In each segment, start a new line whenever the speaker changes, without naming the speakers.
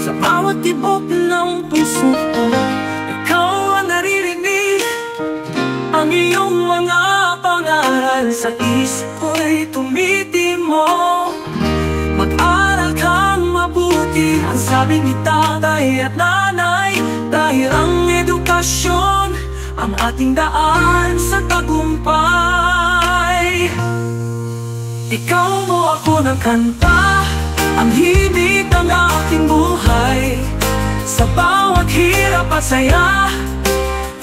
Sa bawat tibok ng puso ko, ikaw ang naririnig. Ang iyong mga pangaral sa isip ko'y tumitimo. Mag-aral kang mabuti, ang sabi ni tatay at nanay, dahil ang edukasyon ang ating daan sa tagumpay. Ikaw mo ako ng kanta, ang himig ng aking buhay. Sa bawat hirap at saya,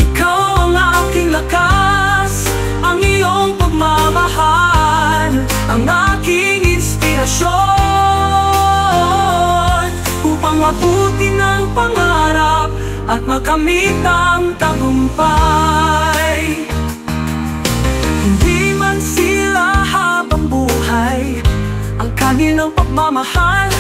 ikaw ang aking lakas. Ang iyong pagmamahal, ang aking inspirasyon, upang mabuti ng pangarap at makamit ang tagumpay. Hindi man sila habang buhay, ang kanilang pagmamahal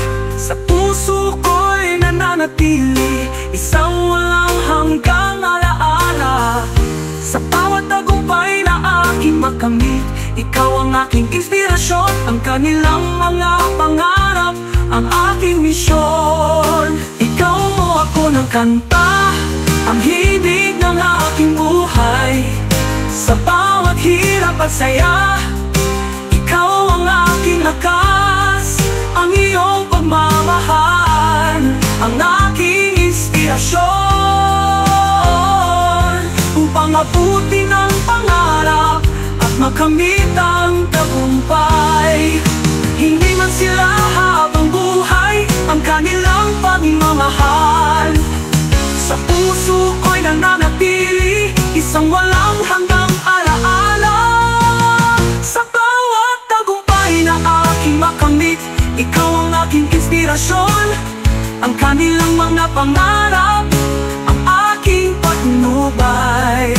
sa puso ko'y nananatili, isang walang hanggang alaala. Sa bawat tagumpay na aking makamit, ikaw ang aking inspirasyon. Ang kanilang mga pangarap, ang aking misyon. Ikaw mo ako ng kanta, ang himig ng aking buhay. Sa bawat hirap at saya, ikaw ang aking lakas. Ang iyong pagmamahal, ang aking inspirasyon, upang mabuti ng pangarap at makamit ang tagumpay. Hindi man sila habang buhay, ang kanilang pagmamahal sa puso ko'y nananatili, isang walang hanggang alaala. Sa bawat tagumpay na aking makamit, ikaw ang aking inspirasyon. Ang kanilang mga pangarap, ang aking patnubay.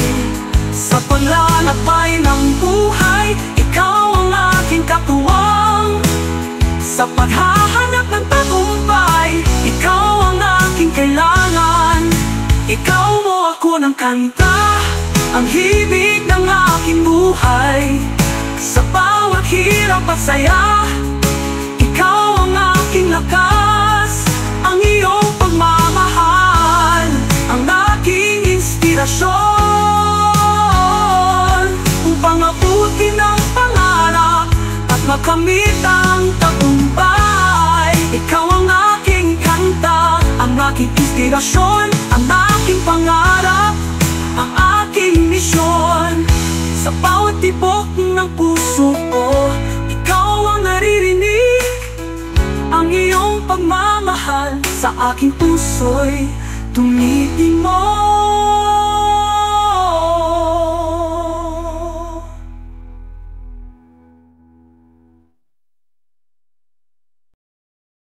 Sa paglalakbay ng buhay, ikaw ang aking katuwang. Sa paghahanap ng tagumpay, ikaw ang aking kailangan. Ikaw mo ako ng kanta, ang himig ng aking buhay. Sa bawat hirap at saya, ikaw ang aking lakas. Ang iyong pagmamahal, ang aking inspirasyon, upang mabuti ng pangarap at makamit ang tagumpay. Ikaw ang aking kanta, ang aking inspirasyon, ang aking pangarap, ang aking misyon. Sa bawat tibok ng puso ko, ikaw ang naririnig. Ang iyong pagmamahal sa aking puso'y tumitibok.